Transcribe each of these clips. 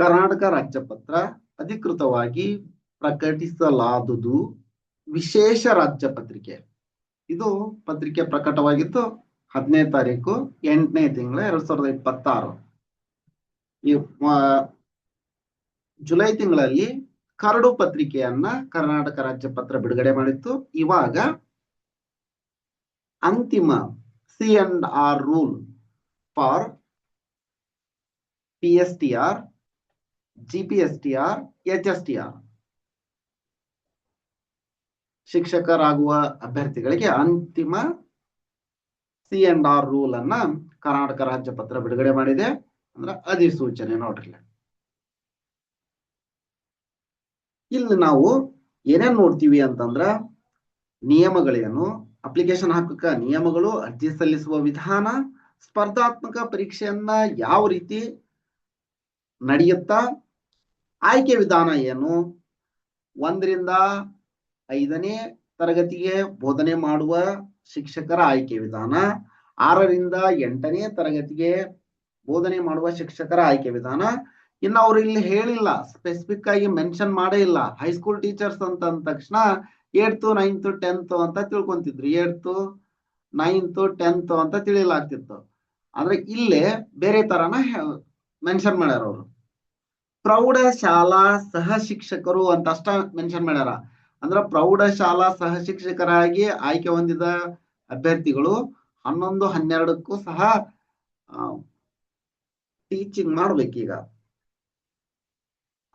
ಕರ್ನಾಟಕ ರಾಜ್ಯಪತ್ರ ಅಧಿಕೃತವಾಗಿ ಪ್ರಕಟಿಸಲಾದುದು ವಿಶೇಷ ರಾಜ್ಯ ಪತ್ರಿಕೆ. ಇದು ಪತ್ರಿಕೆ ಪ್ರಕಟವಾಗಿದ್ದು 15ನೇ ತಾರೀಕು 8ನೇ ತಿಂಗಳ 2026. ಈ ಜುಲೈ ತಿಂಗಳಲ್ಲಿ ಕರಡು ಪತ್ರಿಕೆಯನ್ನ ಕರ್ನಾಟಕ ರಾಜ್ಯಪತ್ರ ಬಿಡುಗಡೆ ಮಾಡಿತ್ತು. ಇವಾಗ ಅಂತಿಮ C&R rule for PSTR, GPSTR, HSTR ಶಿಕ್ಷಕರಾಗುವ ಅಭ್ಯರ್ಥಿಗಳಿಗೆ ಅಂತಿಮ C&R ರೂಲ್ ಅನ್ನ ಕರ್ನಾಟಕ ರಾಜ್ಯಪತ್ರ ಬಿಡುಗಡೆ ಮಾಡಿದೆ. ಅಂದ್ರೆ ಅಧಿಸೂಚನೆ ನೋಡ್ರಿ. ಇಲ್ಲಿ ನಾವು ಏನೇನ್ ನೋಡ್ತೀವಿ ಅಂತಂದ್ರ ನಿಯಮಗಳೇನು, ಅಪ್ಲಿಕೇಶನ್ ಹಾಕಕ ನಿಯಮಗಳು, ಅರ್ಜಿ ಸಲ್ಲಿಸುವ ವಿಧಾನ, ಸ್ಪರ್ಧಾತ್ಮಕ ಪರೀಕ್ಷೆಯನ್ನ ಯಾವ ರೀತಿ ನಡೆಯುತ್ತಾ, ಆಯ್ಕೆ ವಿಧಾನ ಏನು, 1ರಿಂದ 5ನೇ ತರಗತಿಗೆ ಬೋಧನೆ ಮಾಡುವ ಶಿಕ್ಷಕರ ಆಯ್ಕೆ ವಿಧಾನ, 6ರಿಂದ 8ನೇ ತರಗತಿಗೆ ಬೋಧನೆ ಮಾಡುವ ಶಿಕ್ಷಕರ ಆಯ್ಕೆ ವಿಧಾನ. ಇನ್ನು ಅವ್ರು ಇಲ್ಲಿ ಹೇಳಿಲ್ಲ, ಸ್ಪೆಸಿಫಿಕ್ ಆಗಿ ಮೆನ್ಷನ್ ಮಾಡೇ ಇಲ್ಲ. ಹೈಸ್ಕೂಲ್ ಟೀಚರ್ಸ್ ಅಂತ ಅಂದ ತಕ್ಷಣ 8th 9th 10th ಅಂತ ತಿಳ್ಕೊಂತಿದ್ರು. 8th 9th 10th ಅಂತ ತಿಳಿಲಾಗ್ತಿತ್ತು. ಆದ್ರೆ ಇಲ್ಲೇ ಬೇರೆ ತರನ ಮೆನ್ಷನ್ ಮಾಡ್ಯಾರ ಅವರು. ಪ್ರೌಢಶಾಲಾ ಸಹ ಶಿಕ್ಷಕರು ಅಂತ ಅಷ್ಟ ಮೆನ್ಷನ್ ಮಾಡ್ಯಾರ. ಅಂದ್ರ ಪ್ರೌಢಶಾಲಾ ಸಹ ಶಿಕ್ಷಕರಾಗಿ ಆಯ್ಕೆ ಹೊಂದಿದ ಅಭ್ಯರ್ಥಿಗಳು 11, 12ಕ್ಕೂ ಸಹ ಟೀಚಿಂಗ್ ಮಾಡ್ಬೇಕೀಗ.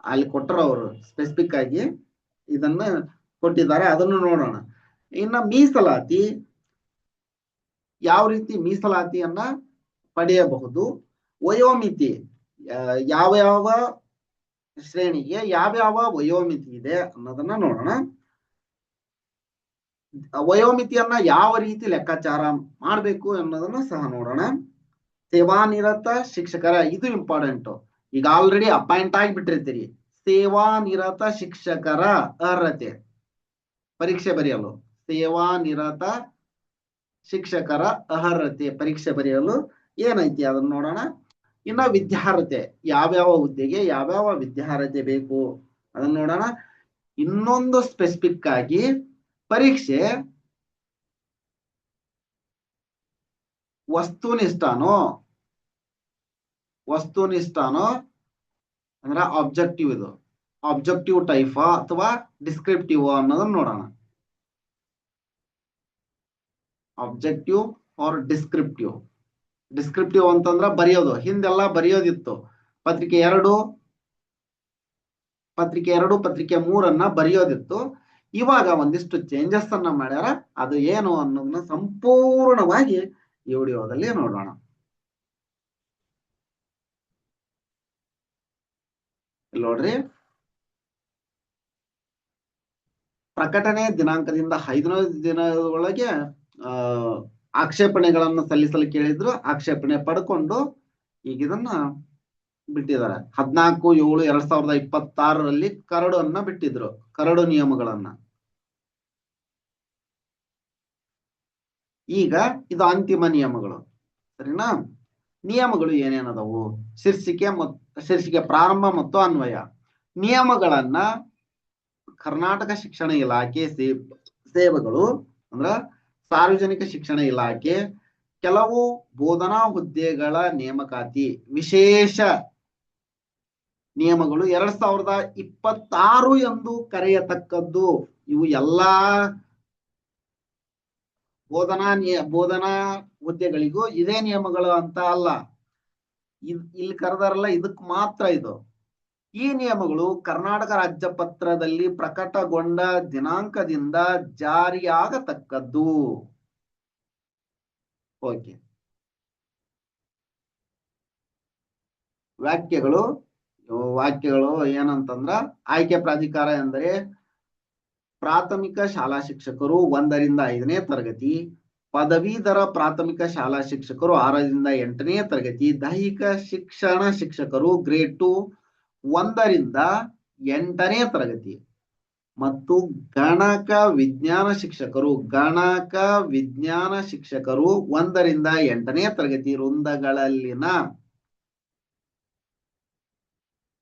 ಅಲ್ಲಿ ಕೊಟ್ಟರು ಅವರು ಸ್ಪೆಸಿಫಿಕ್ ಆಗಿ ಇದನ್ನ ಕೊಟ್ಟಿದ್ದಾರೆ, ಅದನ್ನು ನೋಡೋಣ. ಇನ್ನ ಮೀಸಲಾತಿ, ಯಾವ ರೀತಿ ಮೀಸಲಾತಿಯನ್ನ ಪಡೆಯಬಹುದು, ವಯೋಮಿತಿ, ಯಾವ ಶ್ರೇಣಿಗೆ ಯಾವ್ಯಾವ ವಯೋಮಿತಿ ಇದೆ ಅನ್ನೋದನ್ನ ನೋಡೋಣ. ವಯೋಮಿತಿಯನ್ನ ಯಾವ ರೀತಿ ಲೆಕ್ಕಾಚಾರ ಮಾಡಬೇಕು ಅನ್ನೋದನ್ನ ಸಹ ನೋಡೋಣ. ಸೇವಾನಿರತ ಶಿಕ್ಷಕರ, ಇದು ಇಂಪಾರ್ಟೆಂಟ್. ಈಗ ಆಲ್ರೆಡಿ ಅಪಾಯಿಂಟ್ ಆಗಿಬಿಟ್ಟಿರ್ತೀರಿ. ಸೇವಾನಿರತ ಶಿಕ್ಷಕರ ಅರ್ಹತೆ ಪರೀಕ್ಷೆ ಬರೆಯಲು, ಸೇವಾನಿರತ ಶಿಕ್ಷಕರ ಅರ್ಹತೆ ಪರೀಕ್ಷೆ ಬರೆಯಲು ಏನೈತಿ ಅದನ್ನ ನೋಡೋಣ. ಇನ್ನ ವಿದ್ಯಾರ್ಹತೆ, ಯಾವ್ಯಾವ ಹುದ್ದೆಗೆ ಯಾವ್ಯಾವ ವಿದ್ಯಾರ್ಹತೆ ಬೇಕು ಅದನ್ನ ನೋಡೋಣ. ಇನ್ನೊಂದು ಸ್ಪೆಸಿಫಿಕ್ ಆಗಿ ಪರೀಕ್ಷೆ ವಸ್ತುನಿಷ್ಠಾನೋ ಅಂದ್ರೆ ಆಬ್ಜೆಕ್ಟಿವ್, ಇದು ಆಬ್ಜೆಕ್ಟಿವ್ ಟೈಪ್ ಅಥವಾ ಡಿಸ್ಕ್ರಿಪ್ಟಿವ್ ಅನ್ನೋದನ್ನ ನೋಡೋಣ. Objective R descriptive. ಡಿಸ್ಕ್ರಿಪ್ಟಿವ್ ಅಂತಂದ್ರ ಬರೆಯೋದು, ಹಿಂದೆಲ್ಲ ಬರೆಯೋದಿತ್ತು. ಪತ್ರಿಕೆ 2, ಪತ್ರಿಕೆ 3 ಬರೆಯೋದಿತ್ತು. ಇವಾಗ ಒಂದಿಷ್ಟು ಚೇಂಜಸ್ ಅನ್ನ ಮಾಡ್ಯಾರ. ಅದು ಏನು ಅನ್ನೋದನ್ನ ಸಂಪೂರ್ಣವಾಗಿ ಈ ವಿಡಿಯೋದಲ್ಲಿ ನೋಡೋಣ. ನೋಡ್ರಿ, ಪ್ರಕಟಣೆ ದಿನಾಂಕದಿಂದ 5ನೇ ದಿನದೊಳಗೆ ಆಕ್ಷೇಪಣೆಗಳನ್ನು ಸಲ್ಲಿಸಲು ಕೇಳಿದ್ರು. ಆಕ್ಷೇಪಣೆ ಪಡ್ಕೊಂಡು ಈಗ ಇದನ್ನ ಬಿಟ್ಟಿದ್ದಾರೆ. 14/7/2026 ಕರಡನ್ನ ಬಿಟ್ಟಿದ್ರು, ಕರಡು ನಿಯಮಗಳನ್ನ. ಈಗ ಇದು ಅಂತಿಮ ನಿಯಮಗಳು, ಸರಿನಾ? ನಿಯಮಗಳು ಏನೇನದವು? ಶೀರ್ಷಿಕೆ ಪ್ರಾರಂಭ ಮತ್ತು ಅನ್ವಯ. ನಿಯಮಗಳನ್ನ ಕರ್ನಾಟಕ ಶಿಕ್ಷಣ ಇಲಾಖೆ ಸೇವೆಗಳು ಅಂದ್ರ ಸಾರ್ವಜನಿಕ ಶಿಕ್ಷಣ ಇಲಾಖೆ ಕೆಲವು ಬೋಧನಾ ಹುದ್ದೆಗಳ ನೇಮಕಾತಿ ವಿಶೇಷ ನಿಯಮಗಳು 2026 ಎಂದು ಕರೆಯತಕ್ಕದ್ದು. ಇವು ಎಲ್ಲಾ ಬೋಧನಾ ಹುದ್ದೆಗಳಿಗೂ ಇದೇ ನಿಯಮಗಳು ಅಂತ ಅಲ್ಲ. ಇಲ್ಲಿ ಕರೆದಾರಲ್ಲ, ಇದಕ್ ಮಾತ್ರ ಇದು. ಈ ನಿಯಮಗಳು ಕರ್ನಾಟಕ ರಾಜ್ಯಪತ್ರದಲ್ಲಿ ಪ್ರಕಟಗೊಂಡ ದಿನಾಂಕದಿಂದ ಜಾರಿಯಾಗತಕ್ಕದ್ದು. ಓಕೆ. ವಾಕ್ಯಗಳು ಏನಂತಂದ್ರ, ಆಯ್ಕೆ ಪ್ರಾಧಿಕಾರ ಎಂದರೆ ಪ್ರಾಥಮಿಕ ಶಾಲಾ ಶಿಕ್ಷಕರು 1ರಿಂದ 5ನೇ ತರಗತಿ, ಪದವೀಧರ ಪ್ರಾಥಮಿಕ ಶಾಲಾ ಶಿಕ್ಷಕರು 6ರಿಂದ 8ನೇ ತರಗತಿ, ದೈಹಿಕ ಶಿಕ್ಷಣ ಶಿಕ್ಷಕರು ಗ್ರೇಡ್ 2 1ರಿಂದ 8ನೇ ತರಗತಿ, ಮತ್ತು ಗಣಕ ವಿಜ್ಞಾನ ಶಿಕ್ಷಕರು 1ರಿಂದ 8ನೇ ತರಗತಿ ವೃಂದಗಳಲ್ಲಿನ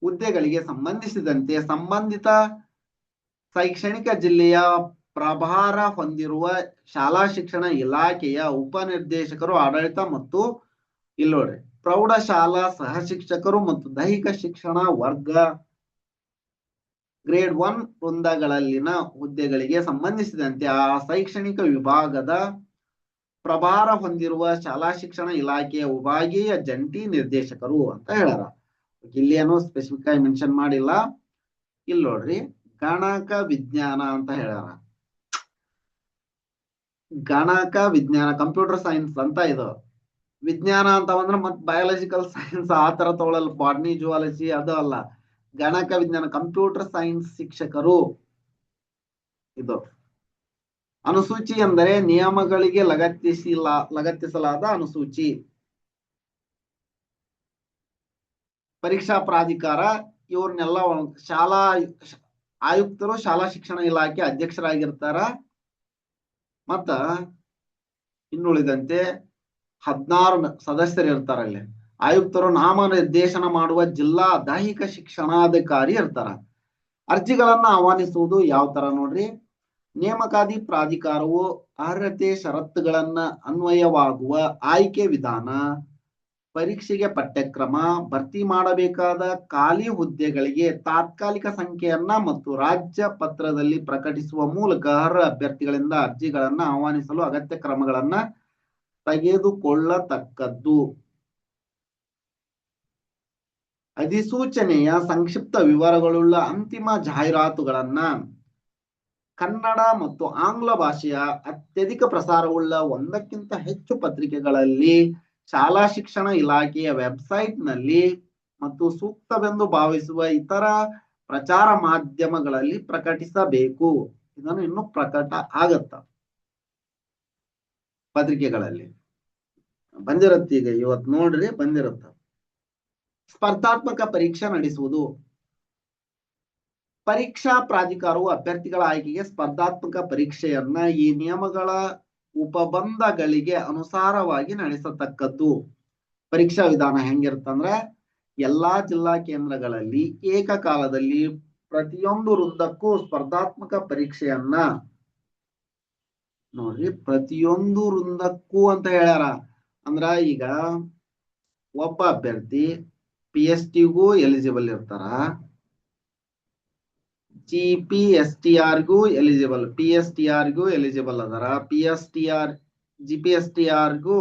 ಹುದ್ದೆಗಳಿಗೆ ಸಂಬಂಧಿಸಿದಂತೆ ಸಂಬಂಧಿತ ಶೈಕ್ಷಣಿಕ ಜಿಲ್ಲೆಯ ಪ್ರಭಾರ ಹೊಂದಿರುವ ಶಾಲಾ ಶಿಕ್ಷಣ ಇಲಾಖೆಯ ಉಪನಿರ್ದೇಶಕರು ಆಡಳಿತ ಮತ್ತು ಇಲ್ಲಿ ನೋಡ್ರಿ ಪ್ರೌಢಶಾಲಾ ಸಹ ಶಿಕ್ಷಕರು ಮತ್ತು ದೈಹಿಕ ಶಿಕ್ಷಣ ವರ್ಗ ಗ್ರೇಡ್ 1 ವೃಂದಗಳಲ್ಲಿನ ಹುದ್ದೆಗಳಿಗೆ ಸಂಬಂಧಿಸಿದಂತೆ ಆ ಶೈಕ್ಷಣಿಕ ವಿಭಾಗದ ಪ್ರಭಾರ ಹೊಂದಿರುವ ಶಾಲಾ ಶಿಕ್ಷಣ ಇಲಾಖೆಯ ವಿಭಾಗೀಯ ಜಂಟಿ ನಿರ್ದೇಶಕರು ಅಂತ ಹೇಳ್ಯಾರ. ಇಲ್ಲಿ ಏನು ಸ್ಪೆಸಿಫಿಕ್ ಆಗಿ ಮೆನ್ಷನ್ ಮಾಡಿಲ್ಲ. ಇಲ್ಲಿ ನೋಡ್ರಿ ಗಣಕ ವಿಜ್ಞಾನ ಅಂತ ಹೇಳ್ಯಾರ. ಗಣಕ ವಿಜ್ಞಾನ ಕಂಪ್ಯೂಟರ್ ಸೈನ್ಸ್ ಅಂತ ಇದು. ವಿಜ್ಞಾನ ಅಂತ ಬಂದ್ರೆ ಮತ್ ಬಯಾಲಜಿಕಲ್ ಸೈನ್ಸ್ ಆ ತರ ತಗೊಳ್ಳಲ್ಲ, ಬಾಟ್ನಿ ಜುವಾಲಜಿ ಅದು ಅಲ್ಲ. ಗಣಕ ವಿಜ್ಞಾನ ಕಂಪ್ಯೂಟರ್ ಸೈನ್ಸ್ ಶಿಕ್ಷಕರು. ಇದು ಅನುಸೂಚಿ ಎಂದರೆ ನಿಯಮಗಳಿಗೆ ಲಗತ್ತಿಸಲಾದ ಅನುಸೂಚಿ. ಪರೀಕ್ಷಾ ಪ್ರಾಧಿಕಾರ ಇವ್ರನ್ನೆಲ್ಲ ಶಾಲಾ ಆಯುಕ್ತರು ಶಾಲಾ ಶಿಕ್ಷಣ ಇಲಾಖೆ ಅಧ್ಯಕ್ಷರಾಗಿರ್ತಾರ. ಮತ್ತ ಇನ್ನುಳಿದಂತೆ 16 ಸದಸ್ಯರು ಇರ್ತಾರ. ಅಲ್ಲಿ ಆಯುಕ್ತರು ನಾಮನಿರ್ದೇಶನ ಮಾಡುವ ಜಿಲ್ಲಾ ದೈಹಿಕ ಶಿಕ್ಷಣಾಧಿಕಾರಿ ಇರ್ತಾರ. ಅರ್ಜಿಗಳನ್ನ ಆಹ್ವಾನಿಸುವುದು ಯಾವ ತರ ನೋಡ್ರಿ. ನೇಮಕಾತಿ ಪ್ರಾಧಿಕಾರವು ಅರ್ಹತೆ ಷರತ್ತುಗಳನ್ನ ಅನ್ವಯವಾಗುವ ಆಯ್ಕೆ ವಿಧಾನ, ಪರೀಕ್ಷೆಗೆ ಪಠ್ಯಕ್ರಮ, ಭರ್ತಿ ಮಾಡಬೇಕಾದ ಖಾಲಿ ಹುದ್ದೆಗಳಿಗೆ ತಾತ್ಕಾಲಿಕ ಸಂಖ್ಯೆಯನ್ನ ಮತ್ತು ರಾಜ್ಯ ಪತ್ರದಲ್ಲಿ ಪ್ರಕಟಿಸುವ ಮೂಲಕ ಅರ್ಹ ಅಭ್ಯರ್ಥಿಗಳಿಂದ ಅರ್ಜಿಗಳನ್ನ ಆಹ್ವಾನಿಸಲು ಅಗತ್ಯ ಕ್ರಮಗಳನ್ನ ತೆಗೆದುಕೊಳ್ಳತಕ್ಕದ್ದು. ಅಧಿಸೂಚನೆಯ ಸಂಕ್ಷಿಪ್ತ ವಿವರಗಳುಳ್ಳ ಅಂತಿಮ ಜಾಹೀರಾತುಗಳನ್ನ ಕನ್ನಡ ಮತ್ತು ಆಂಗ್ಲ ಭಾಷೆಯ ಅತ್ಯಧಿಕ ಪ್ರಸಾರವುಳ್ಳ 1ಕ್ಕಿಂತ ಹೆಚ್ಚು ಪತ್ರಿಕೆಗಳಲ್ಲಿ, ಶಾಲಾ ಶಿಕ್ಷಣ ಇಲಾಖೆಯ ವೆಬ್ಸೈಟ್ ನಲ್ಲಿ ಮತ್ತು ಸೂಕ್ತವೆಂದು ಭಾವಿಸುವ ಇತರ ಪ್ರಚಾರ ಮಾಧ್ಯಮಗಳಲ್ಲಿ ಪ್ರಕಟಿಸಬೇಕು. ಇದನ್ನು ಇನ್ನು ಪ್ರಕಟ ಆಗತ್ತ ಪತ್ರಿಕೆಗಳಲ್ಲಿ ಬಂದಿರತ್ತ. ಈಗ ಇವತ್ತು ನೋಡ್ರಿ ಬಂದಿರತ್ತ. ಸ್ಪರ್ಧಾತ್ಮಕ ಪರೀಕ್ಷೆ ನಡೆಸುವುದು. ಪರೀಕ್ಷಾ ಪ್ರಾಧಿಕಾರವು ಅಭ್ಯರ್ಥಿಗಳ ಆಯ್ಕೆಗೆ ಸ್ಪರ್ಧಾತ್ಮಕ ಪರೀಕ್ಷೆಯನ್ನ ಈ ನಿಯಮಗಳ ಉಪಬಂಧಗಳಿಗೆ ಅನುಸಾರವಾಗಿ ನಡೆಸತಕ್ಕದ್ದು. ಪರೀಕ್ಷಾ ವಿಧಾನ ಹೆಂಗಿರುತ್ತಂದ್ರ ಎಲ್ಲಾ ಜಿಲ್ಲಾ ಕೇಂದ್ರಗಳಲ್ಲಿ ಏಕಕಾಲದಲ್ಲಿ ಪ್ರತಿಯೊಂದು ವೃಂದಕ್ಕೂ ಸ್ಪರ್ಧಾತ್ಮಕ ಪರೀಕ್ಷೆಯನ್ನ ನೋಡ್ರಿ, ಪ್ರತಿಯೊಂದು ವೃಂದಕ್ಕೂ ಅಂತ ಹೇಳ್ಯಾರ. ಅಂದ್ರ ಈಗ ಒಬ್ಬ ಅಭ್ಯರ್ಥಿ PSTಗೂ ಎಲಿಜಿಬಲ್ ಇರ್ತಾರ, GPSTRಗೂ ಎಲಿಜಿಬಲ್, PSTRಗೂ ಎಲಿಜಿಬಲ್ ಅದಾರ, GPSTRಗೂ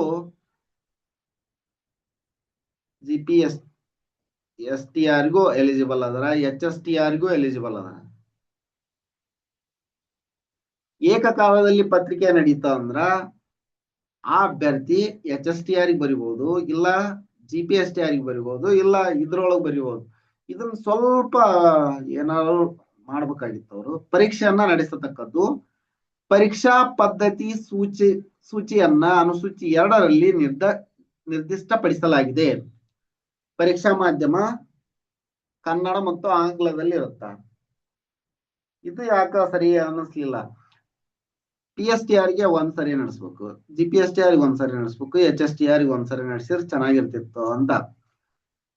ಎಲಿಜಿಬಲ್ ಅದಾರ, HSTRಗೂ ಎಲಿಜಿಬಲ್ ಅದಾರ. ಏಕಕಾಲದಲ್ಲಿ ಪತ್ರಿಕೆ ನಡೀತಾ ಅಂದ್ರ ಆ ಅಭ್ಯರ್ಥಿ HSTR ಬರಿಬಹುದು, ಇಲ್ಲ GPSTR ಬರಿಬಹುದು, ಇಲ್ಲ ಇದ್ರೊಳಗೆ ಬರಿಬಹುದು. ಇದನ್ನ ಸ್ವಲ್ಪ ಏನಾದ್ರು ಮಾಡ್ಬೇಕಾಗಿತ್ತು ಅವರು. ಪರೀಕ್ಷೆಯನ್ನ ನಡೆಸತಕ್ಕದ್ದು. ಪರೀಕ್ಷಾ ಪದ್ಧತಿ ಸೂಚಿಯನ್ನ ಅನುಸೂಚಿ 2ರಲ್ಲಿ ನಿರ್ದಿಷ್ಟಪಡಿಸಲಾಗಿದೆ. ಪರೀಕ್ಷಾ ಮಾಧ್ಯಮ ಕನ್ನಡ ಮತ್ತು ಆಂಗ್ಲದಲ್ಲಿ ಇರುತ್ತ. ಇದು ಯಾಕ ಸರಿ ಅನ್ನಿಸ್ಲಿಲ್ಲ. PSTRಗೆ ಒಂದ್ಸರಿ ನಡೆಸ್ಬೇಕು, GPSTRಗೆ ಒಂದ್ಸರಿ ನಡೆಸ್ಬೇಕು, HSTRಗೆ ಒಂದ್ಸರಿ ನಡೆಸಿದ್ರೆ ಚೆನ್ನಾಗಿರ್ತಿತ್ತು ಅಂತ.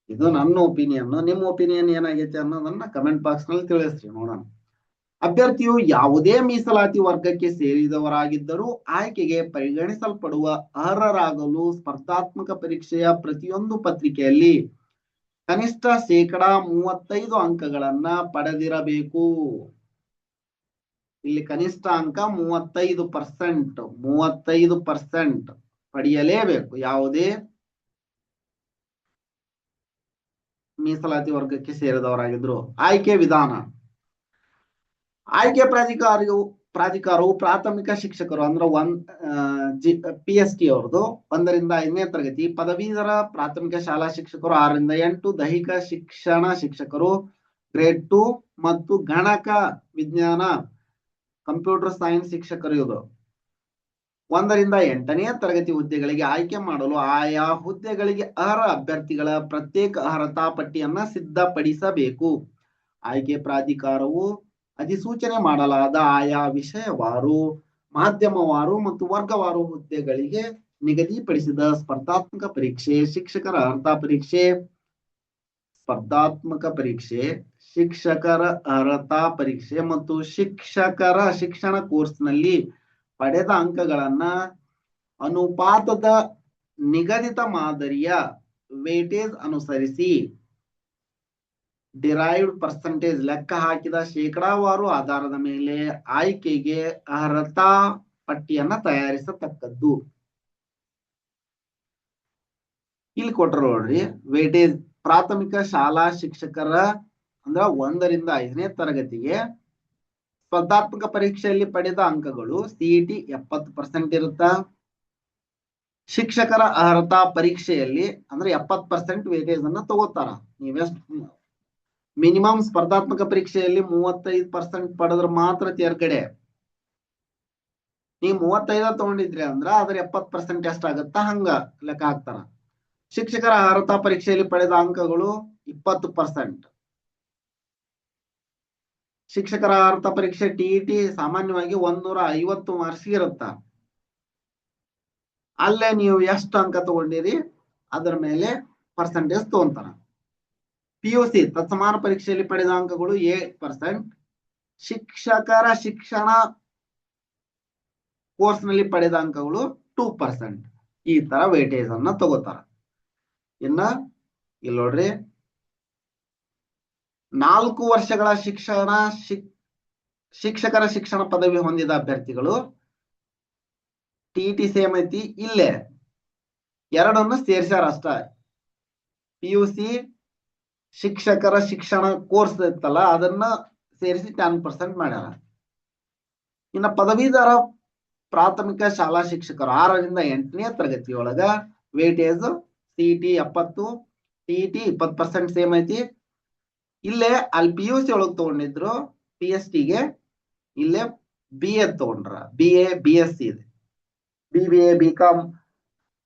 ಇದು ನನ್ನ ಒಪಿನಿಯನ್. ನಿಮ್ಮ ಒಪಿನಿಯನ್ ಏನಾಗೈತೆ ಅನ್ನೋದನ್ನ ಕಮೆಂಟ್ ಬಾಕ್ಸ್ ನಲ್ಲಿ ತಿಳಿಸ್ರಿ, ನೋಡೋಣ. ಅಭ್ಯರ್ಥಿಯು ಯಾವುದೇ ಮೀಸಲಾತಿ ವರ್ಗಕ್ಕೆ ಸೇರಿದವರಾಗಿದ್ದರೂ ಆಯ್ಕೆಗೆ ಪರಿಗಣಿಸಲ್ಪಡುವ ಅರ್ಹರಾಗಲು ಸ್ಪರ್ಧಾತ್ಮಕ ಪರೀಕ್ಷೆಯ ಪ್ರತಿಯೊಂದು ಪತ್ರಿಕೆಯಲ್ಲಿ ಕನಿಷ್ಠ 35% ಅಂಕಗಳನ್ನ ಪಡೆದಿರಬೇಕು. ಇಲ್ಲಿ ಕನಿಷ್ಠ ಅಂಕ 35% ಪಡೆಯಲೇಬೇಕು ಯಾವುದೇ ಮೀಸಲಾತಿ ವರ್ಗಕ್ಕೆ ಸೇರಿದವರಾಗಿದ್ರು. ಆಯ್ಕೆ ವಿಧಾನ. ಆಯ್ಕೆ ಪ್ರಾಧಿಕಾರವು ಪ್ರಾಥಮಿಕ ಶಿಕ್ಷಕರು ಅಂದ್ರೆ PST ಅವ್ರದ್ದು 1ರಿಂದ 5ನೇ ತರಗತಿ, ಪದವೀಧರ ಪ್ರಾಥಮಿಕ ಶಾಲಾ ಶಿಕ್ಷಕರು 6ರಿಂದ 8, ದೈಹಿಕ ಶಿಕ್ಷಣ ಶಿಕ್ಷಕರು ಗ್ರೇಡ್ 2 ಮತ್ತು ಗಣಕ ವಿಜ್ಞಾನ ಕಂಪ್ಯೂಟರ್ ಸೈನ್ಸ್ ಶಿಕ್ಷಕರು ಇದು 1ರಿಂದ 8ನೇ ತರಗತಿ ಹುದ್ದೆಗಳಿಗೆ ಆಯ್ಕೆ ಮಾಡಲು ಆಯಾ ಹುದ್ದೆಗಳಿಗೆ ಅರ್ಹ ಅಭ್ಯರ್ಥಿಗಳ ಪ್ರತ್ಯೇಕ ಅರ್ಹತಾ ಪಟ್ಟಿಯನ್ನ ಸಿದ್ಧಪಡಿಸಬೇಕು. ಆಯ್ಕೆ ಪ್ರಾಧಿಕಾರವು ಅಧಿಸೂಚನೆ ಮಾಡಲಾದ ಆಯಾ ವಿಷಯವಾರು, ಮಾಧ್ಯಮವಾರು ಮತ್ತು ವರ್ಗವಾರು ಹುದ್ದೆಗಳಿಗೆ ನಿಗದಿಪಡಿಸಿದ ಸ್ಪರ್ಧಾತ್ಮಕ ಪರೀಕ್ಷೆ, ಶಿಕ್ಷಕರ ಅರ್ಹತಾ ಪರೀಕ್ಷೆ, ಸ್ಪರ್ಧಾತ್ಮಕ ಪರೀಕ್ಷೆ, ಶಿಕ್ಷಕರ ಅರ್ಹತಾ ಪರೀಕ್ಷೆ ಮತ್ತು ಶಿಕ್ಷಕರ ಶಿಕ್ಷಣ ಕೋರ್ಸ್ನಲ್ಲಿ ಪಡೆದ ಅಂಕಗಳನ್ನ ಅನುಪಾತದ ನಿಗದಿತ ಮಾದರಿಯ ವೇಟೇಜ್ ಅನುಸರಿಸಿ ಡಿರೈವ್ಡ್ ಪರ್ಸೆಂಟೇಜ್ ಲೆಕ್ಕ ಹಾಕಿದ ಶೇಕಡಾವಾರು ಆಧಾರದ ಮೇಲೆ ಆಯ್ಕೆಗೆ ಅರ್ಹತಾ ಪಟ್ಟಿಯನ್ನ ತಯಾರಿಸತಕ್ಕದ್ದು. ಇಲ್ಲಿ ಕೊಟ್ಟರು ನೋಡ್ರಿ, ವೇಟೇಜ್ ಪ್ರಾಥಮಿಕ ಶಾಲಾ ಶಿಕ್ಷಕರ ಅಂದ್ರ 1 ರಿಂದ 5ನೇ ತರಗತಿಗೆ ಸ್ಪರ್ಧಾತ್ಮಕ ಪರೀಕ್ಷೆಯಲ್ಲಿ ಪಡೆದ ಅಂಕಗಳು ಸಿಇಟಿ 70% ಇರುತ್ತಾ. ಶಿಕ್ಷಕರ ಅರ್ಹತಾ ಪರೀಕ್ಷೆಯಲ್ಲಿ ಅಂದ್ರೆ 70% ವೇಟೇಜ್ ಅನ್ನ ತಗೋತಾರ. ನೀವೆಷ್ಟು ಮಿನಿಮಮ್ ಸ್ಪರ್ಧಾತ್ಮಕ ಪರೀಕ್ಷೆಯಲ್ಲಿ 35% ಪಡೆದ್ರೆ ಮಾತ್ರ ತೇರ್ಗಡೆ. ನೀವು 35 ತಗೊಂಡಿದ್ರಿ ಅಂದ್ರ ಅದ್ರ 70% ಎಷ್ಟಾಗತ್ತಾ ಹಂಗ ಲೆಕ್ಕ ಹಾಕ್ತಾರ. ಶಿಕ್ಷಕರ ಅರ್ಹತಾ ಪರೀಕ್ಷೆಯಲ್ಲಿ ಪಡೆದ ಅಂಕಗಳು 20%. ಶಿಕ್ಷಕರ ಅರ್ಹತಾ ಪರೀಕ್ಷೆ ಟಿಇಟಿ ಸಾಮಾನ್ಯವಾಗಿ 150 ಮಾರ್ಕ್ಸ್ ಇರುತ್ತ. ಅಲ್ಲೇ ನೀವು ಎಷ್ಟು ಅಂಕ ತಗೊಂಡಿರಿ ಅದರ ಮೇಲೆ ಪರ್ಸೆಂಟೇಜ್ ತಗೊಂತಾರ. ಪಿಯುಸಿ ತತ್ಸಮಾನ ಪರೀಕ್ಷೆಯಲ್ಲಿ ಪಡೆದ ಅಂಕಗಳು 8%. ಶಿಕ್ಷಕರ ಶಿಕ್ಷಣ ಕೋರ್ಸ್ ನಲ್ಲಿ ಪಡೆದ ಅಂಕಗಳು 2%. ಈ ತರ ವೇಟೇಜ್ ಅನ್ನ ತಗೋತಾರ. ಇನ್ನ ಇಲ್ಲಿ ನೋಡ್ರಿ, 4 ವರ್ಷಗಳ ಶಿಕ್ಷಕರ ಶಿಕ್ಷಣ ಪದವಿ ಹೊಂದಿದ ಅಭ್ಯರ್ಥಿಗಳು ಟಿಇಟಿ ಸೇಮ್ ಐತಿ. ಇಲ್ಲೇ ಎರಡನ್ನು ಸೇರ್ಸ್ಯಾರ ಅಷ್ಟ. ಪಿಯುಸಿ ಶಿಕ್ಷಕರ ಶಿಕ್ಷಣ ಕೋರ್ಸ್ ಇತ್ತಲ್ಲ ಅದನ್ನ ಸೇರಿಸಿ 10% ಮಾಡ್ಯಾರ. ಇನ್ನ ಪದವೀಧರ ಪ್ರಾಥಮಿಕ ಶಾಲಾ ಶಿಕ್ಷಕರು 6 ರಿಂದ 8ನೇ ತರಗತಿಯೊಳಗ ವೇಟೇಜ್ ಸಿಇಟಿ 70, ಟಿಇಟಿ 20% ಸೇಮ್ ಐತಿ. ಇಲ್ಲೇ ಅಲ್ಲಿ ಪಿಯುಸಿ ಒಳಗ್ ತಗೊಂಡಿದ್ರು PSTಗೆ, ಇಲ್ಲೇ BA ತಗೊಂಡ್ರ. BA BSc ಇದೆ, BBA BCom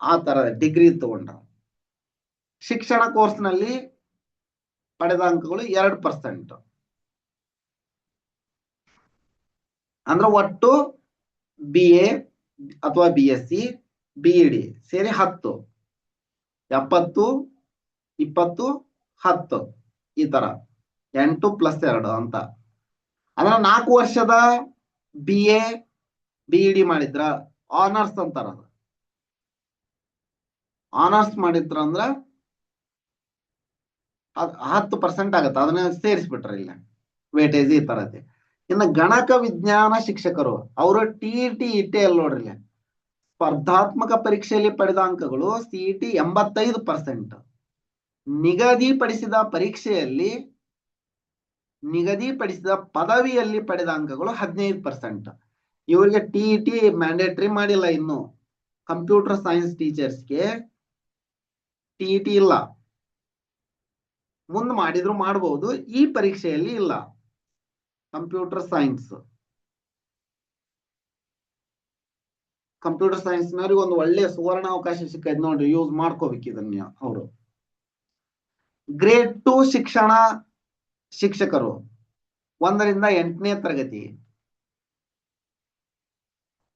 ಆ ತರ ಡಿಗ್ರಿ ತಗೊಂಡ್ರ. ಶಿಕ್ಷಣ ಕೋರ್ಸ್ ನಲ್ಲಿ ಪಡೆದ ಅಂಕಗಳು 2%. ಅಂದ್ರೆ ಒಟ್ಟು BA ಅಥವಾ BSc BEd ಸೇರಿ 10, 70, 20, 10 ಈ ತರ 8 + 2 ಅಂತ. ಅಂದ್ರೆ 4 ವರ್ಷದ BA BEd ಮಾಡಿದ್ರ ಆನರ್ಸ್ ಅಂತಾರ. ಆನರ್ಸ್ ಮಾಡಿದ್ರ ಅಂದ್ರ 10% ಆಗತ್ತ. ಅದನ್ನ ಸೇರಿಸ್ಬಿಟ್ರ ಇಲ್ಲ ವೇಟೇಜ್ ಈ ತರ ಐತಿ. ಇನ್ನು ಗಣಕ ವಿಜ್ಞಾನ ಶಿಕ್ಷಕರು ಅವರು ಟಿಇಟಿ ಇಟ್ಟೆ ಅಲ್ಲ ನೋಡ್ರಿ. ಸ್ಪರ್ಧಾತ್ಮಕ ಪರೀಕ್ಷೆಯಲ್ಲಿ ಪಡೆದ ಅಂಕಗಳು ಸಿಇಟಿ 85%. ನಿಗದಿಪಡಿಸಿದ ಪದವಿಯಲ್ಲಿ ಪಡೆದ ಅಂಕಗಳು 15%. ಇವರಿಗೆ ಟಿಇಟಿ ಮ್ಯಾಂಡೇಟರಿ ಮಾಡಿಲ್ಲ ಇನ್ನು. ಕಂಪ್ಯೂಟರ್ ಸೈನ್ಸ್ ಟೀಚರ್ಸ್ಗೆ ಟಿಇಟಿ ಇಲ್ಲ. ಮುಂದೆ ಮಾಡಿದ್ರು ಮಾಡಬಹುದು, ಈ ಪರೀಕ್ಷೆಯಲ್ಲಿ ಇಲ್ಲ. ಕಂಪ್ಯೂಟರ್ ಸೈನ್ಸ್ನವ್ರಿಗೆ ಒಂದು ಒಳ್ಳೆ ಸುವರ್ಣ ಅವಕಾಶ ಸಿಕ್ಕೈತೆ ನೋಡ್ರಿ, ಯೂಸ್ ಮಾಡ್ಕೋಬೇಕು ಇದನ್ನ ಅವರು. ಗ್ರೇಡ್ 2 ಶಿಕ್ಷಕರು 1 ರಿಂದ 8ನೇ ತರಗತಿ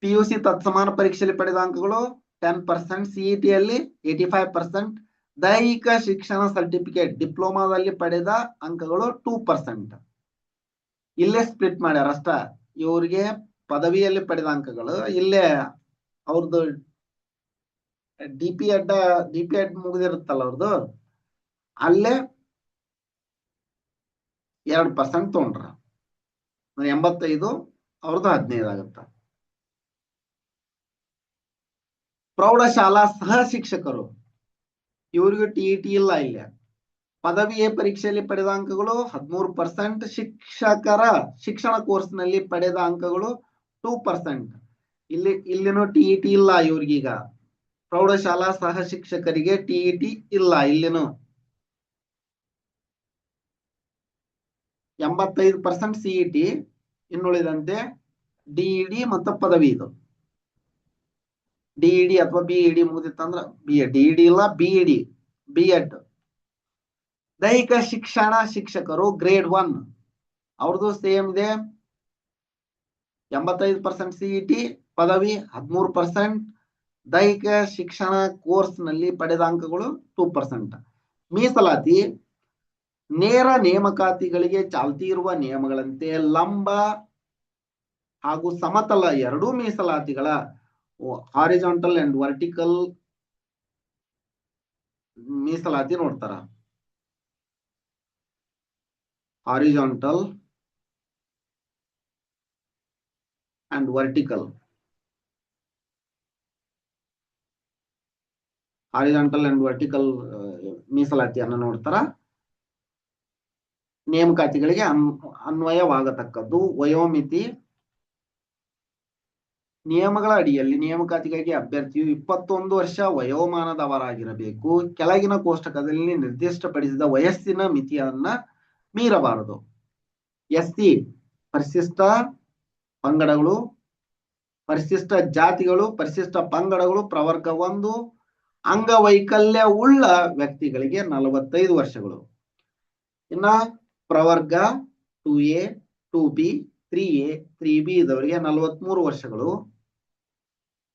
ಪಿಯುಸಿ ತತ್ಸಮಾನ ಪರೀಕ್ಷೆಯಲ್ಲಿ ಪಡೆದ ಅಂಕಗಳು 10%, ಸಿಇಟಿಯಲ್ಲಿ 85%, ದೈಹಿಕ ಶಿಕ್ಷಣ ಸರ್ಟಿಫಿಕೇಟ್ ಡಿಪ್ಲೊಮಾದಲ್ಲಿ ಪಡೆದ ಅಂಕಗಳು 2%. ಇಲ್ಲೇ ಸ್ಪ್ಲಿಟ್ ಮಾಡ್ಯಾರ ಅಷ್ಟ. ಇವ್ರಿಗೆ ಪದವಿಯಲ್ಲಿ ಪಡೆದ ಅಂಕಗಳು ಇಲ್ಲೇ ಅವ್ರದ್ದು ಡಿಪಿಎಡ್ ಮುಗಿದಿರುತ್ತಲ್ಲ ಅವ್ರದ್ದು, ಅಲ್ಲೇ 2% ತಗೊಂಡ್ರ. 85, ಅವ್ರದ್ದು 15 ಆಗುತ್ತ. ಪ್ರೌಢಶಾಲಾ ಸಹ ಶಿಕ್ಷಕರು ಇವ್ರಿಗೂ ಟಿಇಟಿ ಇಲ್ಲ. ಇಲ್ಲ ಪದವಿಯ ಪರೀಕ್ಷೆಯಲ್ಲಿ ಪಡೆದ ಅಂಕಗಳು 13%. ಶಿಕ್ಷಕರ ಶಿಕ್ಷಣ ಕೋರ್ಸ್ ನಲ್ಲಿ ಪಡೆದ ಅಂಕಗಳು 2%. ಇಲ್ಲಿನೂ ಟಿಇಟಿ ಇಲ್ಲ ಇವ್ರಿಗೀಗ. ಪ್ರೌಢಶಾಲಾ ಸಹ ಶಿಕ್ಷಕರಿಗೆ ಟಿಇಟಿ ಇಲ್ಲ. ಇಲ್ಲಿನೂ 85% ಸಿಇಟಿ. ಇನ್ನುಳಿದಂತೆ ಡಿಇಡಿ ಮತ್ತು ಪದವಿ. ಇದು ಡಿಇಡಿ ಅಥವಾ ಬಿಇಡಿ ಮುಗಿದಿತ್ತಂದ್ರ ಡಿಇಡಿ ಇಲ್ಲ, ಬಿಇಡಿ ಬಿಎಡ್. ದೈಹಿಕ ಶಿಕ್ಷಣ ಶಿಕ್ಷಕರು ಗ್ರೇಡ್ 1 ಅವ್ರದ್ದು ಸೇಮ್ ಇದೆ. 85% ಸಿಇಟಿ, ಪದವಿ 13%. ದೈಹಿಕ ಶಿಕ್ಷಣ ಕೋರ್ಸ್ ನಲ್ಲಿ ಪಡೆದ ಅಂಕಗಳು 2%. ಮೀಸಲಾತಿ ನೇರ ನೇಮಕಾತಿಗಳಿಗೆ ಚಾಲ್ತಿ ಇರುವ ನಿಯಮಗಳಂತೆ ಲಂಬ ಹಾಗೂ ಸಮತಲ ಎರಡೂ ಮೀಸಲಾತಿಗಳ ಹಾರಿಜಾಂಟಲ್ ಅಂಡ್ ವರ್ಟಿಕಲ್ ಮೀಸಲಾತಿ ನೋಡ್ತಾರ. ಹಾರಿಜಾಂಟಲ್ ಅಂಡ್ ವರ್ಟಿಕಲ್ ಮೀಸಲಾತಿಯನ್ನು ನೋಡ್ತಾರ. ನೇಮಕಾತಿಗಳಿಗೆ ಅನ್ವಯವಾಗತಕ್ಕದ್ದು. ವಯೋಮಿತಿ ನಿಯಮಗಳ ಅಡಿಯಲ್ಲಿ ನೇಮಕಾತಿಗಾಗಿ ಅಭ್ಯರ್ಥಿಯು 21 ವರ್ಷ ವಯೋಮಾನದವರಾಗಿರಬೇಕು. ಕೆಳಗಿನ ಕೋಷ್ಟಕದಲ್ಲಿ ನಿರ್ದಿಷ್ಟಪಡಿಸಿದ ವಯಸ್ಸಿನ ಮಿತಿಯನ್ನ ಮೀರಬಾರದು. ಎಸ್ಸಿ ಪರಿಶಿಷ್ಟ ಪಂಗಡಗಳು, ಪರಿಶಿಷ್ಟ ಜಾತಿಗಳು, ಪರಿಶಿಷ್ಟ ಪಂಗಡಗಳು, ಪ್ರವರ್ಗ 1, ಅಂಗವೈಕಲ್ಯ ಉಳ್ಳ ವ್ಯಕ್ತಿಗಳಿಗೆ 45 ವರ್ಷಗಳು. ಇನ್ನ ಪ್ರವರ್ಗ 2A, 2B, 3A, 3B ಇದವರಿಗೆ 43 ವರ್ಷಗಳು.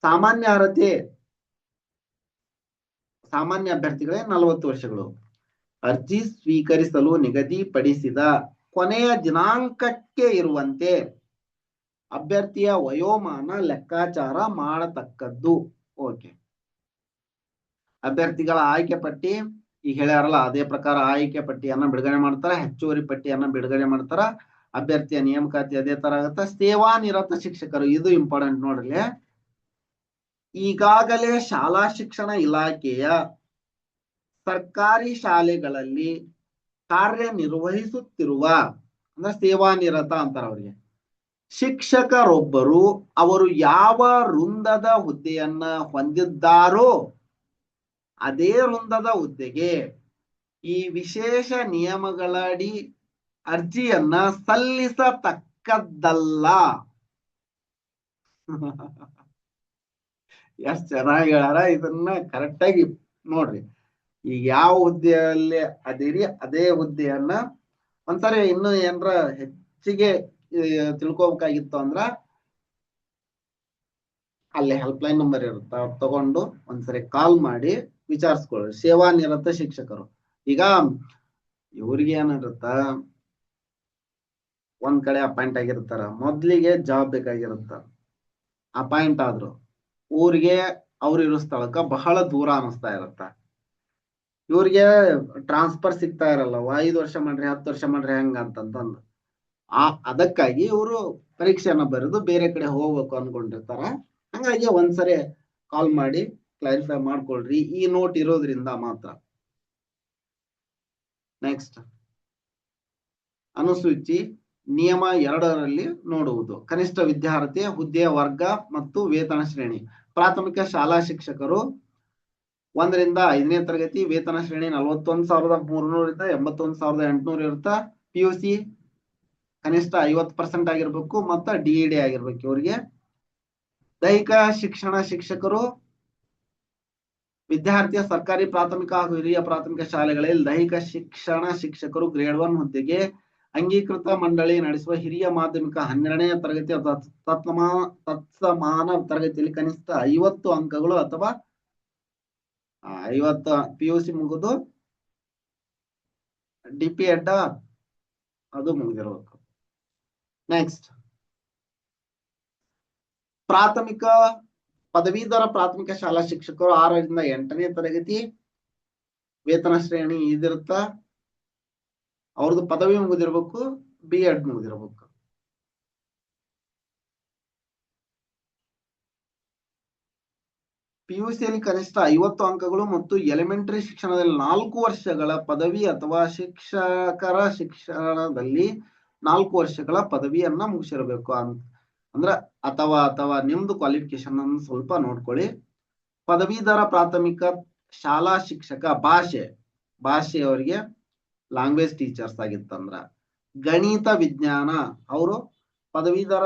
ಸಾಮಾನ್ಯ ಅರ್ಹತೆ ಸಾಮಾನ್ಯ ಅಭ್ಯರ್ಥಿಗಳಿಗೆ 40 ವರ್ಷಗಳು. ಅರ್ಜಿ ಸ್ವೀಕರಿಸಲು ನಿಗದಿಪಡಿಸಿದ ಕೊನೆಯ ದಿನಾಂಕಕ್ಕೆ ಇರುವಂತೆ ಅಭ್ಯರ್ಥಿಯ ವಯೋಮಾನ ಲೆಕ್ಕಾಚಾರ ಮಾಡತಕ್ಕದ್ದು. ಓಕೆ, ಅಭ್ಯರ್ಥಿಗಳ ಆಯ್ಕೆ ಪಟ್ಟಿ ಈಗ ಹೇಳ್ಯಾರಲ್ಲ ಅದೇ ಪ್ರಕಾರ ಆಯ್ಕೆ ಪಟ್ಟಿಯನ್ನ ಬಿಡುಗಡೆ ಮಾಡ್ತಾರ, ಹೆಚ್ಚುವರಿ ಪಟ್ಟಿಯನ್ನ ಬಿಡುಗಡೆ ಮಾಡ್ತಾರ. ಅಭ್ಯರ್ಥಿಯ ನೇಮಕಾತಿ ಅದೇ ತರ ಆಗತ್ತ. ಸೇವಾ ನಿರತ ಶಿಕ್ಷಕರು, ಇದು ಇಂಪಾರ್ಟೆಂಟ್ ನೋಡ್ರಿ. ಈಗಾಗಲೇ ಶಾಲಾ ಶಿಕ್ಷಣ ಇಲಾಖೆಯ ಸರ್ಕಾರಿ ಶಾಲೆಗಳಲ್ಲಿ ಕಾರ್ಯನಿರ್ವಹಿಸುತ್ತಿರುವ ಅಂದ್ರೆ ಸೇವಾ ನಿರತ ಅಂತಾರ ಅವರಿಗೆ ಶಿಕ್ಷಕರೊಬ್ಬರು ಅವರು ಯಾವ ವೃಂದದ ಹುದ್ದೆಯನ್ನ ಹೊಂದಿದ್ದಾರೋ ಅದೇ ವೃಂದದ ಹುದ್ದೆಗೆ ಈ ವಿಶೇಷ ನಿಯಮಗಳಡಿ ಅರ್ಜಿಯನ್ನ ಸಲ್ಲಿಸತಕ್ಕದ್ದಲ್ಲ. ಎಷ್ಟ್ ಚೆನ್ನಾಗಿ ಹೇಳಾರ. ಇದನ್ನ ಕರೆಕ್ಟ್ ಆಗಿ ನೋಡ್ರಿ. ಈಗ ಯಾವ ಹುದ್ದೆಯಲ್ಲಿ ಅದಿರಿ ಅದೇ ಹುದ್ದೆಯನ್ನ ಒಂದ್ಸರಿ ಇನ್ನು ಏನ್ರ ಹೆಚ್ಚಿಗೆ ತಿಳ್ಕೊಬೇಕಾಗಿತ್ತು ಅಂದ್ರ ಅಲ್ಲಿ ಹೆಲ್ಪ್ ಲೈನ್ ನಂಬರ್ ಇರುತ್ತ, ತಗೊಂಡು ಒಂದ್ಸರಿ ಕಾಲ್ ಮಾಡಿ ವಿಚಾರಿಸ್ಕೊಳ್ಳಿ. ಸೇವಾ ನಿರತ ಶಿಕ್ಷಕರು ಈಗ ಇವ್ರಿಗೆ ಏನಿರುತ್ತ, ಒಂದ್ ಕಡೆ ಅಪಾಯಿಂಟ್ ಆಗಿರ್ತಾರ, ಮೊದ್ಲಿಗೆ ಜಾಬ್ ಬೇಕಾಗಿರುತ್ತ, ಅಪಾಯಿಂಟ್ ಆದ್ರು ಊರಿಗೆ ಅವ್ರು ಇರೋ ಸ್ಥಳಕ್ಕ ಬಹಳ ದೂರ ಅನಿಸ್ತಾ ಇರತ್ತ. ಇವ್ರಿಗೆ ಟ್ರಾನ್ಸ್ಫರ್ ಸಿಗ್ತಾ ಇರಲ್ಲ. 5 ವರ್ಷ ಮಾಡ್ರಿ 10 ವರ್ಷ ಮಾಡ್ರಿ ಹೆಂಗ ಅಂತಂದು ಅದಕ್ಕಾಗಿ ಇವರು ಪರೀಕ್ಷೆಯನ್ನ ಬರೆದು ಬೇರೆ ಕಡೆ ಹೋಗ್ಬೇಕು ಅನ್ಕೊಂಡಿರ್ತಾರ. ಹಂಗಾಗಿ ಒಂದ್ಸರಿ ಕಾಲ್ ಮಾಡಿ ಕ್ಲಾರಿಫೈ ಮಾಡ್ಕೊಳ್ರಿ. ಈ ನೋಟ್ ಇರೋದ್ರಿಂದ ಮಾತ್ರ. ನೆಕ್ಸ್ಟ್ ಅನುಸೂಚಿ ನಿಯಮ 2ರಲ್ಲಿ ನೋಡುವುದು. ಕನಿಷ್ಠ ವಿದ್ಯಾರ್ಥಿ ಹುದ್ದೆಯ ವರ್ಗ ಮತ್ತು ವೇತನ ಶ್ರೇಣಿ. ಪ್ರಾಥಮಿಕ ಶಾಲಾ ಶಿಕ್ಷಕರು 1 ರಿಂದ 5ನೇ ತರಗತಿ ವೇತನ ಶ್ರೇಣಿ 41,300 ಇಂದ 81,800 ಇರುತ್ತಾ. PUC ಕನಿಷ್ಠ 50% ಆಗಿರ್ಬೇಕು ಮತ್ತು DED ಆಗಿರ್ಬೇಕು ಇವ್ರಿಗೆ. ದೈಹಿಕ ಶಿಕ್ಷಣ ಶಿಕ್ಷಕರು ವಿದ್ಯಾರ್ಥಿಯ ಸರ್ಕಾರಿ ಪ್ರಾಥಮಿಕ ಹಾಗೂ ಹಿರಿಯ ಪ್ರಾಥಮಿಕ ಶಾಲೆಗಳಲ್ಲಿ ದೈಹಿಕ ಶಿಕ್ಷಣ ಶಿಕ್ಷಕರು ಗ್ರೇಡ್ 1 ಹುದ್ದೆಗೆ ಅಂಗೀಕೃತ ಮಂಡಳಿ ನಡೆಸುವ ಹಿರಿಯ ಮಾಧ್ಯಮಿಕ 12ನೇ ತರಗತಿ ಅಥವಾ ತತ್ಸಮಾನ ತರಗತಿಯಲ್ಲಿ ಕನಿಷ್ಠ 50 ಅಂಕಗಳು ಅಥವಾ 50 PUC ಮುಗಿದು DPED ಅದು ಮುಗಿದಿರಬೇಕು. ನೆಕ್ಸ್ಟ್ ಪ್ರಾಥಮಿಕ ಪದವೀಧರ ಪ್ರಾಥಮಿಕ ಶಾಲಾ ಶಿಕ್ಷಕರು 6 ರಿಂದ 8ನೇ ತರಗತಿ ವೇತನ ಶ್ರೇಣಿ ಇದಿರುತ್ತ. ಅವ್ರದ್ದು ಪದವಿ ಮುಗಿದಿರ್ಬೇಕು, B.Ed ಮುಗಿದಿರ್ಬೇಕು. PUCಯಲ್ಲಿ ಕನಿಷ್ಠ 50 ಅಂಕಗಳು ಮತ್ತು ಎಲಿಮೆಂಟರಿ ಶಿಕ್ಷಣದಲ್ಲಿ 4 ವರ್ಷಗಳ ಪದವಿ ಅಥವಾ ಶಿಕ್ಷಕರ ಶಿಕ್ಷಣದಲ್ಲಿ 4 ವರ್ಷಗಳ ಪದವಿಯನ್ನ ಮುಗಿಸಿರ್ಬೇಕು ಅಂದ್ರ ಅಥವಾ ನಿಮ್ದು ಕ್ವಾಲಿಫಿಕೇಶನ್ ಅನ್ನು ಸ್ವಲ್ಪ ನೋಡ್ಕೊಳ್ಳಿ. ಪದವೀಧರ ಪ್ರಾಥಮಿಕ ಶಾಲಾ ಶಿಕ್ಷಕ ಭಾಷೆಯವರಿಗೆ ಲ್ಯಾಂಗ್ವೇಜ್ ಟೀಚರ್ಸ್ ಆಗಿತ್ತಂದ್ರ ಗಣಿತ ವಿಜ್ಞಾನ ಅವರು ಪದವೀಧರ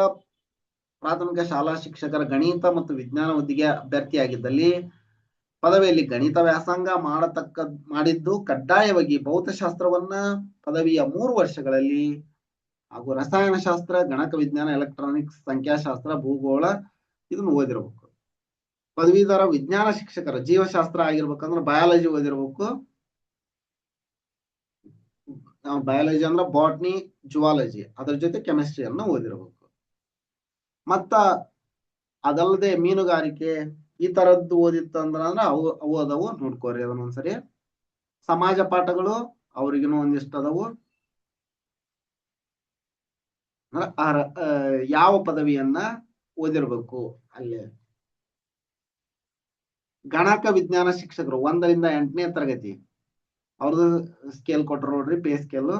ಪ್ರಾಥಮಿಕ ಶಾಲಾ ಶಿಕ್ಷಕರ ಗಣಿತ ಮತ್ತು ವಿಜ್ಞಾನ ಹುದ್ದೆಗೆ ಅಭ್ಯರ್ಥಿಯಾಗಿದ್ದಲ್ಲಿ ಪದವಿಯಲ್ಲಿ ಗಣಿತ ವ್ಯಾಸಂಗ ಮಾಡಿದ್ದು ಕಡ್ಡಾಯವಾಗಿ ಭೌತಶಾಸ್ತ್ರವನ್ನ ಪದವಿಯ 3 ವರ್ಷಗಳಲ್ಲಿ ಹಾಗೂ ರಸಾಯನಶಾಸ್ತ್ರ, ಗಣಕ ವಿಜ್ಞಾನ, ಎಲೆಕ್ಟ್ರಾನಿಕ್ಸ್, ಸಂಖ್ಯಾಶಾಸ್ತ್ರ, ಭೂಗೋಳ ಇದನ್ನು ಓದಿರ್ಬೇಕು. ಪದವೀಧರ ವಿಜ್ಞಾನ ಶಿಕ್ಷಕರ ಜೀವಶಾಸ್ತ್ರ ಆಗಿರ್ಬೇಕಂದ್ರೆ ಬಯಾಲಜಿ ಓದಿರ್ಬೇಕು. ಬಯಾಲಜಿ ಅಂದ್ರೆ ಬಾಟ್ನಿ, ಜುವಾಲಜಿ, ಅದ್ರ ಜೊತೆ ಕೆಮಿಸ್ಟ್ರಿಯನ್ನ ಓದಿರ್ಬೇಕು. ಮತ್ತ ಅದಲ್ಲದೆ ಮೀನುಗಾರಿಕೆ ಈ ತರದ್ದು ಓದಿತ್ತಂದ್ರ ಅವು ಅದಾವು ನೋಡ್ಕೋರಿ ಅದನ್ನೊಂದ್ಸರಿ. ಸಮಾಜ ಪಾಠಗಳು ಅವ್ರಿಗಿನೂ ಒಂದಿಷ್ಟು ಅದಾವು. ಯಾವ ಪದವಿಯನ್ನ ಓದಿರ್ಬೇಕು ಅಲ್ಲೇ. ಗಣಕ ವಿಜ್ಞಾನ ಶಿಕ್ಷಕರು 1ರಿಂದ 8ನೇ ತರಗತಿ ಅವ್ರದ್ದು ಸ್ಕೇಲ್ ಕೊಟ್ಟರು ನೋಡ್ರಿ, ಪೇ ಸ್ಕೇಲ್.